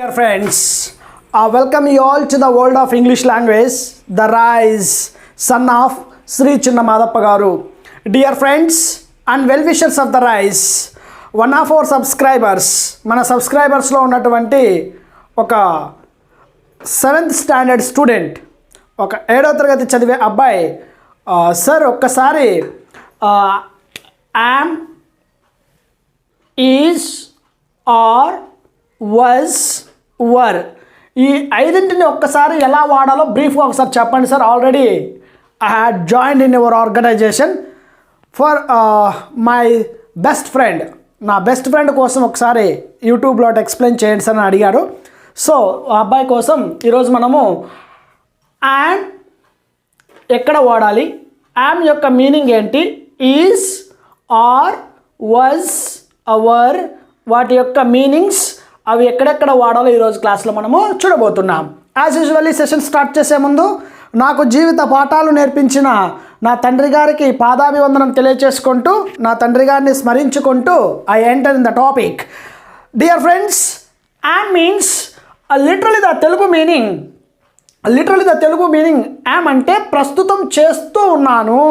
Dear friends, welcome you all to the world of English language, the rise, son of Sri Chinna Madappa Garu. Dear friends and well-wishers of the rise, one of our subscribers, మన సబ్స్క్రైబర్స్లో ఉన్నటువంటి ఒక 7th standard student, ఒక 7వ తరగతి చదివే అబ్బాయి, sir ఒక్కసారి am, is, are, was, were ఈ ఐదింటిని ఒక్కసారి ఎలా వాడాలో బ్రీఫ్గా ఒకసారి చెప్పండి sir. Already I had joined in your organization for my best friend. నా బెస్ట్ ఫ్రెండ్ కోసం ఒకసారి యూట్యూబ్లో ఎక్స్ప్లెయిన్ చేయండి సార్ అని అడిగారు. సో ఆ అబ్బాయి కోసం ఈరోజు మనము యామ్ ఎక్కడ వాడాలి, యామ్ యొక్క మీనింగ్ ఏంటి, ఈజ్, ఆర్, వాజ్, అవర్, వాటి యొక్క మీనింగ్స్ అవి ఎక్కడెక్కడ వాడాలో ఈరోజు క్లాస్లో మనము చూడబోతున్నాం. యాజ్ యూజువల్ ఈ సెషన్ స్టార్ట్ చేసే ముందు నాకు జీవిత పాఠాలు నేర్పించిన నా తండ్రి గారికి పాదాభివందనం తెలియచేసుకుంటూ, నా తండ్రి గారిని స్మరించుకుంటూ I enter in the topic. Dear friends, am means literally the Telugu meaning am అంటే ప్రస్తుతం చేస్తూ ఉన్నాను.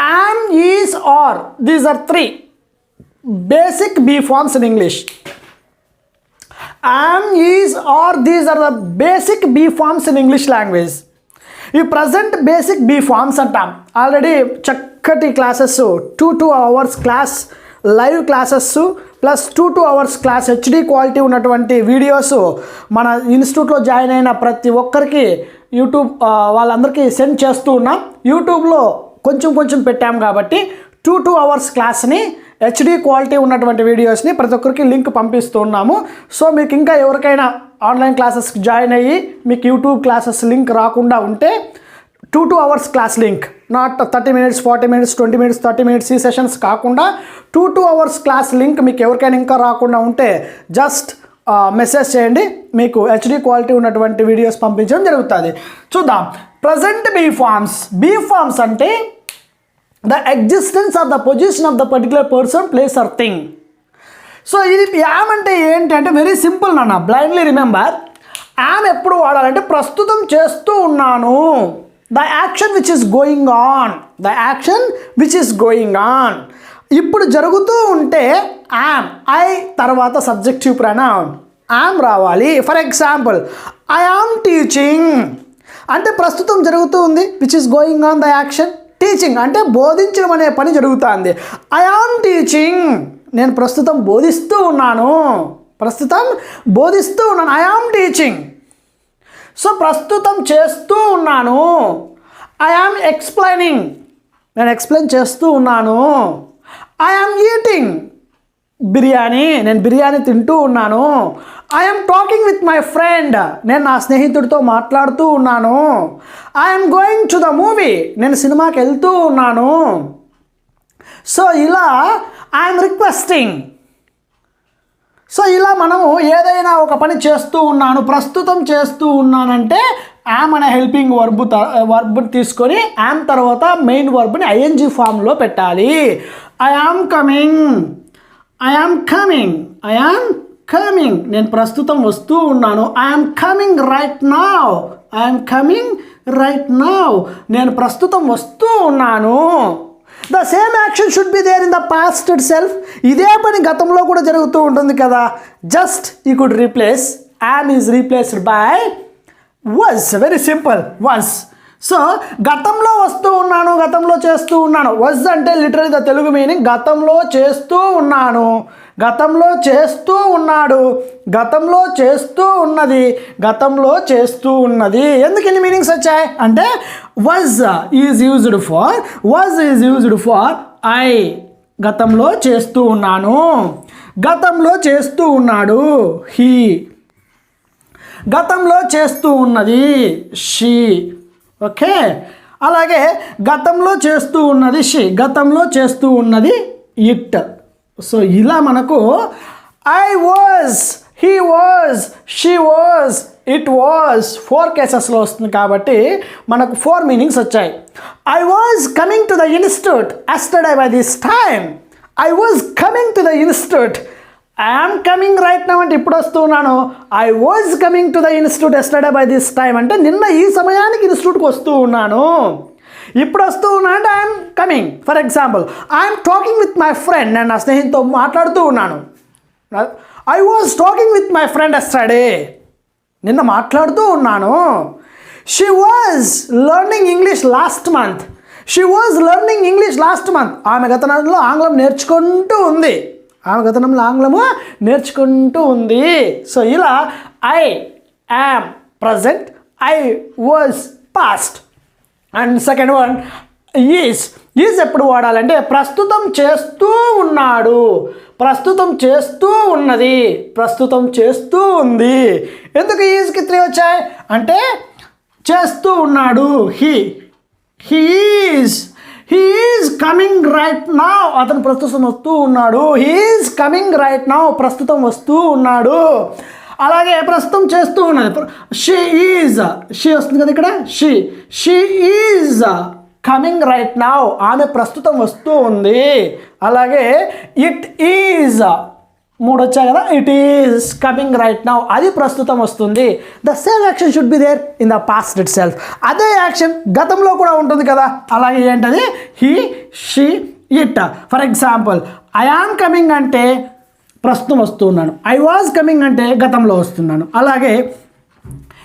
Am, is, are, these are 3 basic B forms in English. Am, is, or, these are the basic B forms in English language. ఈ present basic be forms అంటాం. Already చక్కటి classes 2 hours class, live classes plus 2 hours class, HD quality ఉన్నటువంటి videos మన ఇన్స్టిట్యూట్లో join అయిన ప్రతి ఒక్కరికి YouTube వాళ్ళందరికీ సెండ్ చేస్తూ ఉన్నాం. యూట్యూబ్లో కొంచెం పెట్టాం కాబట్టి 2 hours క్లాస్ని, హెచ్డి క్వాలిటీ ఉన్నటువంటి వీడియోస్ని ప్రతి ఒక్కరికి లింక్ పంపిస్తూ ఉన్నాము. సో మీకు ఇంకా ఎవరికైనా ఆన్లైన్ క్లాసెస్కి జాయిన్ అయ్యి మీకు యూట్యూబ్ క్లాసెస్ లింక్ రాకుండా ఉంటే 2 hours class link, not 30 minutes, 40 minutes, 20 minutes, 30 minutes ఈ సెషన్స్ కాకుండా 2 hours క్లాస్ లింక్ మీకు ఎవరికైనా ఇంకా రాకుండా ఉంటే జస్ట్ మెసేజ్ చేయండి, మీకు హెచ్డి క్వాలిటీ ఉన్నటువంటి వీడియోస్ పంపించడం జరుగుతుంది. చూద్దాం. ప్రజెంట్ బీ ఫార్మ్స్ అంటే the existence or the position of the particular person, place or thing. So ఇది యామ్ అంటే ఏంటంటే వెరీ సింపుల్ నాన్న, బ్లైండ్లీ రిమెంబర్. యామ్ ఎప్పుడు వాడాలంటే ప్రస్తుతం చేస్తూ ఉన్నాను, the action which is going on, ఇప్పుడు జరుగుతూ ఉంటే యామ్, ఐ తర్వాత సబ్జెక్టివ్ ప్రొనౌన్ యామ్ రావాలి. For example, I yam teaching అంటే ప్రస్తుతం జరుగుతూ ఉంది, which is going on the action. Teaching అంటే బోధించడం అనే పని జరుగుతుంది. ఐ యామ్ టీచింగ్, నేను ప్రస్తుతం బోధిస్తూ ఉన్నాను, ఐ యామ్ టీచింగ్. సో ప్రస్తుతం చేస్తూ ఉన్నాను. ఐ యామ్ ఎక్స్ప్లెయినింగ్, నేను ఎక్స్ప్లెయిన్ చేస్తూ ఉన్నాను. ఐ యామ్ ఈటింగ్ బిర్యానీ, నేను బిర్యానీ తింటూ ఉన్నాను. I am talking with my friend, నేను నా స్నేహితుడితో మాట్లాడుతూ ఉన్నాను. I am going to the movie, నేను సినిమాకి వెళ్తూ ఉన్నాను. సో ఇలా ఐ యామ్ రిక్వెస్టింగ్. సో ఇలా మనము ఏదైనా ఒక పని చేస్తూ ఉన్నాను, ప్రస్తుతం చేస్తూ ఉన్నానంటే యామ్ అనే హెల్పింగ్ వర్బ్ తీసుకొని యామ్ తర్వాత మెయిన్ వర్బ్ని ఐఎన్జీ ఫామ్లో పెట్టాలి. ఐ యామ్ కమింగ్, నేను ప్రస్తుతం వస్తూ ఉన్నాను. I am coming right now, నేను ప్రస్తుతం వస్తూ ఉన్నాను. The same action should be there in the past itself. ఇదే పని గతంలో కూడా జరుగుతూ ఉంటుంది కదా. Just you could replace, am is replaced by was. Very simple, was. So గతంలో వస్తూ ఉన్నాను, గతంలో చేస్తూ ఉన్నాను. వాజ్ అంటే లిటరల్లీ ద తెలుగు మీనింగ్ గతంలో చేస్తూ ఉన్నాను, గతంలో చేస్తూ ఉన్నాడు, గతంలో చేస్తూ ఉన్నది. ఎందుకు ఇన్ని మీనింగ్స్ వచ్చాయి అంటే was is used for I, గతంలో చేస్తూ ఉన్నాను, గతంలో చేస్తూ ఉన్నాడు, హీ, గతంలో చేస్తూ ఉన్నది, షీ. ఓకే, అలాగే గతంలో చేస్తూ ఉన్నది షీ, గతంలో చేస్తూ ఉన్నది ఇట్. సో ఇలా మనకు I was, he was, she was, it was 4 కేసెస్లో వస్తుంది కాబట్టి మనకు 4 మీనింగ్స్ వచ్చాయి. I was coming to the institute yesterday by this time. I was coming to the institute I'm coming right now అంటే ఇప్పుడు వస్తున్నాను. I was coming to the institute yesterday by this time అంటే నిన్న ఈ సమయానికి ఇన్స్టిట్యూట్కి వస్తూ ఉన్నాను. ఇప్పుడు వస్తూ ఉన్నా అంటే I'm coming. For example, I'm talking with my friend, నేను నా స్నేహితుతో మాట్లాడుతూ ఉన్నాను. I was talking with my friend yesterday, నిన్న మాట్లాడుతూ ఉన్నాను. She was learning English last month, she was learning English last month, ఆమె గతంలో ఆంగ్లం నేర్చుకుంటూ ఉంది, ఆమె గతంలో ఆంగ్లము నేర్చుకుంటూ ఉంది. సో ఇలా I am present, I was past. And second one is ఎప్పుడు వాడాలంటే ప్రస్తుతం చేస్తూ ఉన్నాడు, ప్రస్తుతం చేస్తూ ఉన్నది, ప్రస్తుతం చేస్తూ ఉంది. ఎందుకు ఈజ్కి 3 వచ్చాయి అంటే చేస్తూ ఉన్నాడు. He is coming right now, అతను ప్రస్తుతం వస్తూ ఉన్నాడు. He is coming right now, ప్రస్తుతం వస్తూ ఉన్నాడు. అలాగే ప్రస్తుతం చేస్తూ ఉన్నది షీ వస్తుంది కదా ఇక్కడ, she is coming right now, ఆమె ప్రస్తుతం వస్తూ ఉంది. అలాగే ఇట్ ఈజ్ 3 వచ్చాయి కదా, it is coming right now, అది ప్రస్తుతం వస్తుంది. The same action should be there in the past itself, అదే యాక్షన్ గతంలో కూడా ఉంటుంది కదా. అలాగే ఏంటది he, she, it. For example, I am coming అంటే ప్రస్తుతం వస్తున్నాను, ఐ వాజ్ కమింగ్ అంటే గతంలో వస్తున్నాను. అలాగే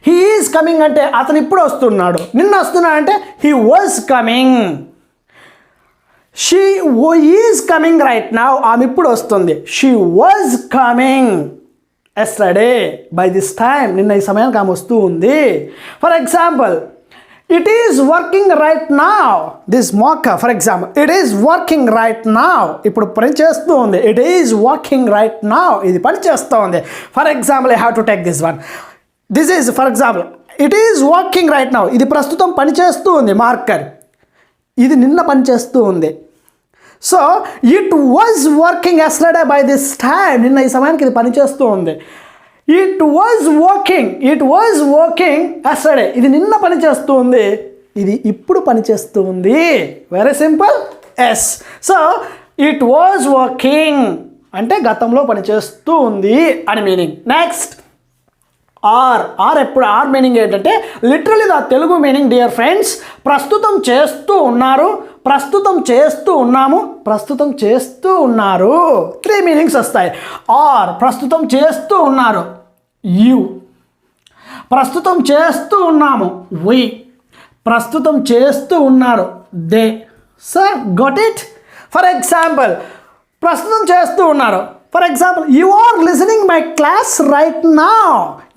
హీ ఈజ్ కమింగ్ అంటే అతను ఇప్పుడు వస్తున్నాడు, నిన్న వస్తున్నాడు అంటే he was coming. She is coming right now, ఆమె ఇప్పుడు వస్తుంది. She was coming yesterday by this time, నిన్న ఈ సమయానికి ఆమె వస్తూ ఉంది. For example, it is working right now, this mock. For example, it is working right now, ఇప్పుడు పని చేస్తూ ఉంది. It is working right now, ఇది పని చేస్తూ ఉంది. For example, I have to take this one. This is for example, it is working right now, ఇది ప్రస్తుతం పని చేస్తూ ఉంది, మార్కర్. ఇది నిన్న పని చేస్తూ ఉంది. So it was working yesterday by this time, నిన్న ఈ సమయానికి ఇది పని చేస్తూ ఉంది. ఇట్ వాజ్ వర్కింగ్ ఎస్టర్డే, ఇది నిన్న పని చేస్తూ ఉంది, ఇది ఇప్పుడు పని చేస్తూ ఉంది. Very simple. Yes. So it was working అంటే గతంలో పని చేస్తూ ఉంది అని మీనింగ్. నెక్స్ట్ ఆర్ ఎప్పుడు ఆర్ మీనింగ్ ఏంటంటే literally the Telugu meaning dear friends, ప్రస్తుతం చేస్తూ ఉన్నారు, ప్రస్తుతం చేస్తూ ఉన్నాము, ప్రస్తుతం చేస్తూ ఉన్నారు. 3 మీనింగ్స్ వస్తాయి. ఆర్ ప్రస్తుతం చేస్తూ ఉన్నారు, యు. ప్రస్తుతం చేస్తూ ఉన్నాము, వి. ప్రస్తుతం చేస్తూ ఉన్నారు, they. Sir got it. For example, ప్రస్తుతం చేస్తూ ఉన్నారు. For example, you are listening my class right now,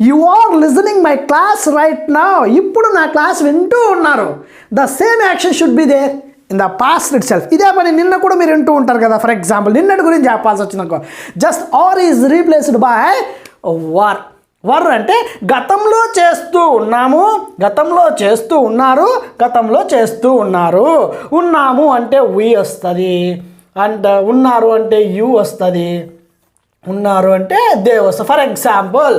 you are listening my class right now, ఇప్పుడు నా క్లాస్ వింటూ ఉన్నారు. The same action should be there in the past itself. ఇదే పని నిన్న కూడా మీరు వింటూ ఉంటారు కదా. ఫర్ ఎగ్జాంపుల్, నిన్నటి గురించి చెప్పాల్సి వచ్చిందనుకో, just are is replaced by were. Were అంటే గతంలో చేస్తూ ఉన్నాము, గతంలో చేస్తూ ఉన్నారు, గతంలో చేస్తూ ఉన్నారు. ఉన్నాము అంటే వి వస్తుంది, అండ్ ఉన్నారు అంటే యు వస్తుంది, ఉన్నారు అంటే దే వస్తుంది. ఫర్ ఎగ్జాంపుల్,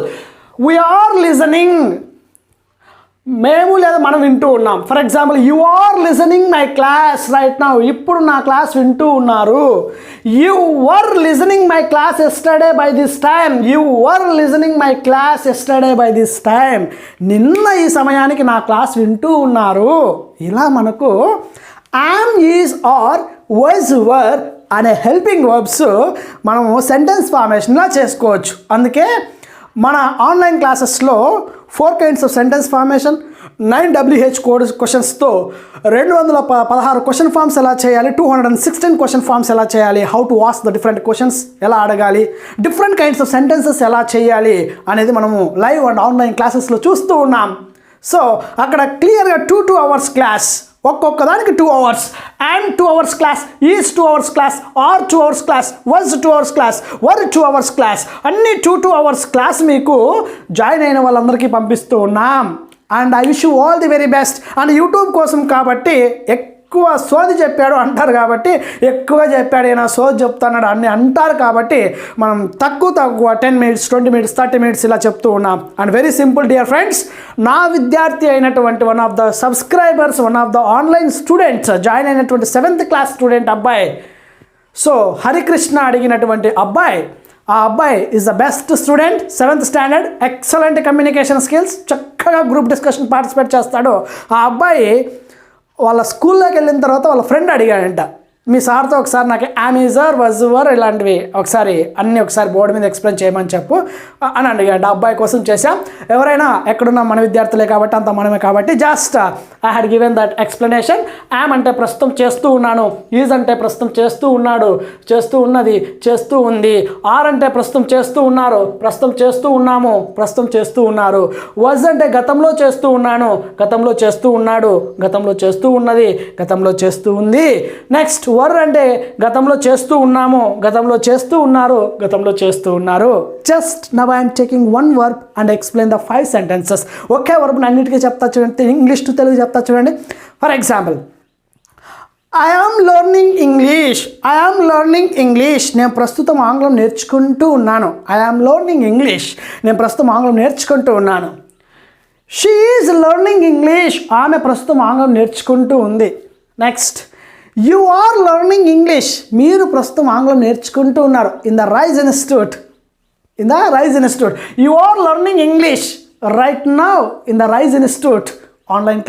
వీఆర్ లిజనింగ్, మేము లేదా మనం వింటూ ఉన్నాం. For example, you are listening my class right now, ఇప్పుడు నా క్లాస్ వింటూ ఉన్నారు. You were listening my class yesterday by this time, you were listening my class yesterday by this time, నిన్న ఈ సమయానికి నా క్లాస్ వింటూ ఉన్నారు. ఇలా మనకు am, is, are, was, were అనే హెల్పింగ్ వర్బ్స్ మనము సెంటెన్స్ ఫార్మేషన్లా చేసుకోవచ్చు. అందుకే మన ఆన్లైన్ క్లాసెస్లో 4 kinds of sentence formation, 9 WH క్వశ్చన్స్తో 216 క్వశ్చన్ ఫామ్స్ ఎలా చేయాలి, 216 క్వశ్చన్ ఫామ్స్ ఎలా చేయాలి, how to ask the different questions ఎలా అడగాలి, డిఫరెంట్ కైండ్స్ ఆఫ్ సెంటెన్సెస్ ఎలా చేయాలి అనేది మనము లైవ్ అండ్ ఆన్లైన్ క్లాసెస్లో చూస్తూ ఉన్నాం. సో అక్కడ క్లియర్గా 2 hours క్లాస్, ఒక్కొక్క దానికి 2 hours, and 2 hours class, is 2 hours class, are 2 hours class, was 2 hours class, were 2 hours class, అన్ని 2 hours క్లాస్ మీకు జాయిన్ అయిన వాళ్ళందరికీ పంపిస్తూ ఉన్నాం. And I wish you all the very best. And YouTube కోసం కాబట్టి ఎక్కువ సోది చెప్పాడు అంటారు, కాబట్టి ఎక్కువ చెప్పాడు ఏనా సోది చెప్తున్నాడు అన్ని అంటారు, కాబట్టి మనం తక్కువ 10 minutes, 20 minutes, 30 minutes ఇలా చెప్తూ ఉన్నాం. And very simple dear friends, నా విద్యార్థి అయినటువంటి one of the subscribers, one of the online students, join అయినటువంటి 7th class స్టూడెంట్ అబ్బాయి, సో హరికృష్ణ అడిగినటువంటి అబ్బాయి, ఆ అబ్బాయి is the best student, 7th standard, excellent communication skills, చక్కగా గ్రూప్ డిస్కషన్ పార్టిసిపేట్ చేస్తాడు. ఆ అబ్బాయి వాళ్ళ స్కూల్లోకి వెళ్ళిన తర్వాత వాళ్ళ ఫ్రెండ్ అడిగాడంట, మీ సార్తో ఒకసారి నాకు యామీజర్ వజువర్ ఇలాంటివి ఒకసారి బోర్డు మీద ఎక్స్ప్లెయిన్ చేయమని చెప్పు అని అడిగాడు. అబ్బాయి కోసం చేశాం. ఎవరైనా ఎక్కడున్నా మన విద్యార్థులే కాబట్టి అంత మనమే కాబట్టి just I had given that explanation. Yam అంటే ప్రస్తుతం చేస్తూ ఉన్నాను, ఈజ్ అంటే ప్రస్తుతం చేస్తూ ఉన్నాడు, చేస్తూ ఉన్నది, చేస్తూ ఉంది. ఆర్ అంటే ప్రస్తుతం చేస్తూ ఉన్నారు, ప్రస్తుతం చేస్తూ ఉన్నాము, ప్రస్తుతం చేస్తూ ఉన్నారు. వజ్ అంటే గతంలో చేస్తూ ఉన్నాను, గతంలో చేస్తూ ఉన్నాడు, గతంలో చేస్తూ ఉన్నది, గతంలో చేస్తూ ఉంది. నెక్స్ట్ వర్ అంటే గతంలో చేస్తూ ఉన్నాము, గతంలో చేస్తూ ఉన్నారు, గతంలో చేస్తూ ఉన్నారు. Just now I'm taking one verb and explain the 5 sentences. ఒకే వర్బ్ని అన్నిటికీ చెప్తా చూడండి, ఇంగ్లీష్ టు తెలుగు చెప్తా చూడండి. For example, I am learning English. I am learning English. నేను ప్రస్తుతం ఆంగ్లం నేర్చుకుంటూ ఉన్నాను. I am learning English. నేను ప్రస్తుతం ఆంగ్లం నేర్చుకుంటూ ఉన్నాను. She is learning English. ఆమె ప్రస్తుతం ఆంగ్లం నేర్చుకుంటూ ఉంది. Next, you are learning English. మీరు ప్రస్తుతం ఆంగ్లం నేర్చుకుంటూ ఉన్నారు. In the Rise Institute. You are learning English right now in the Rise Institute. Online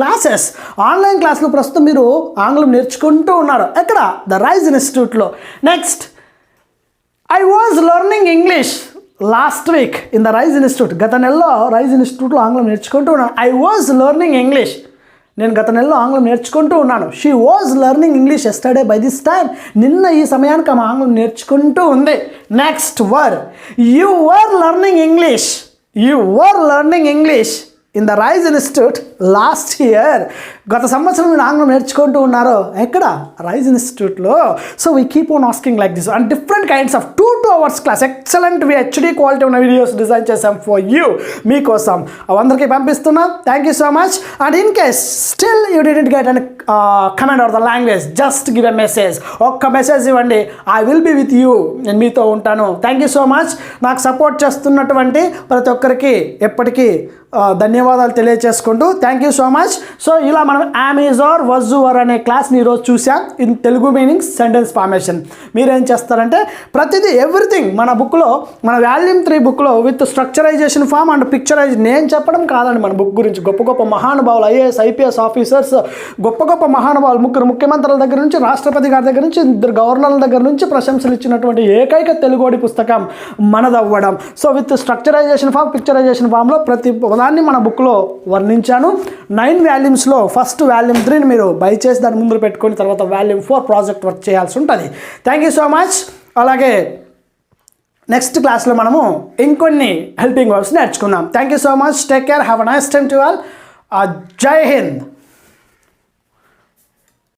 క్లాసులు ప్రస్తుతం మీరు ఆంగ్లం నేర్చుకుంటూ ఉన్నారు. ఎక్కడ? ద రైజ్ ఇన్స్టిట్యూట్లో. Next, I was learning English last week in the Rise Institute. గత నెలలో రైజ్ ఇన్స్టిట్యూట్లో ఆంగ్లం నేర్చుకుంటూ ఉన్నాను. I was learning English. నేను గత నెలలో ఆంగ్లం నేర్చుకుంటూ ఉన్నాను. She was learning English yesterday by this time. నిన్న ఈ సమయానికి ఆమె ఆంగ్లం నేర్చుకుంటూ ఉంది. Next were, you were learning English. You were learning English in the Rise Institute last year. గత సంవత్సరం మీరు ఆంగ్లం నేర్చుకుంటూ ఉన్నారు. ఎక్కడ? రైజ్ ఇన్స్టిట్యూట్లో. So we keep on asking like this and different kinds of 2 hours class excellent HD quality ఉన్న videos design చేసాం ఫర్ యూ, మీకోసం. అవందరికీ పంపిస్తున్నాం. Thank you so much. And in case still you didn't get and comment or the language, just give a message. ఒక్క message ఇవ్వండి, I will be with you. నేను మీతో ఉంటాను. Thank you so much. నాకు support చేస్తున్నటువంటి ప్రతి ఒక్కరికి ఎప్పటికీ ధన్యవాదాలు తెలియజేసుకుంటూ thank you so much. So ఇలా మనం యామీజర్ వజువర్ అనే క్లాస్ని ఈరోజు చూసాం. In Telugu meanings, sentence formation. మీరేం చేస్తారంటే ప్రతిదీ ఎవ్రీథింగ్ మన బుక్లో, మన వాల్యూమ్ 3 బుక్లో విత్ స్ట్రక్చరైజేషన్ ఫామ్ అండ్ పిక్చరైజ్. నేను చెప్పడం కాదండి మన బుక్ గురించి. గొప్ప గొప్ప మహానుభావులు, ఐఏఎస్ ఐపీఎస్ ఆఫీసర్స్, గొప్ప గొప్ప మహానుభావులు, ముఖ్యమంత్రుల దగ్గర నుంచి, రాష్ట్రపతి గారి దగ్గర నుంచి, 2 గవర్నర్ల దగ్గర నుంచి ప్రశంసలు ఇచ్చినటువంటి ఏకైక తెలుగోడి పుస్తకం మనదవ్వడం. సో విత్ స్ట్రక్చరైజేషన్ ఫామ్, పిక్చరైజేషన్ ఫామ్లో ప్రతి దాన్ని మన బుక్లో వర్ణించాను. 9 వాల్యూమ్స్లో ఫస్ట్ వాల్యూమ్ 3ని మీరు బై చేసి దాని ముందు పెట్టుకొని తర్వాత వాల్యూమ్ 4 ప్రాజెక్ట్ వర్క్ చేయాల్సి ఉంటుంది. Thank you so much. అలాగే నెక్స్ట్ క్లాస్లో మనము ఇంకొన్ని హెల్పింగ్ వర్బ్స్ నేర్చుకుందాం. Thank you so much. Take care. Have a nice time to all. జై హింద్.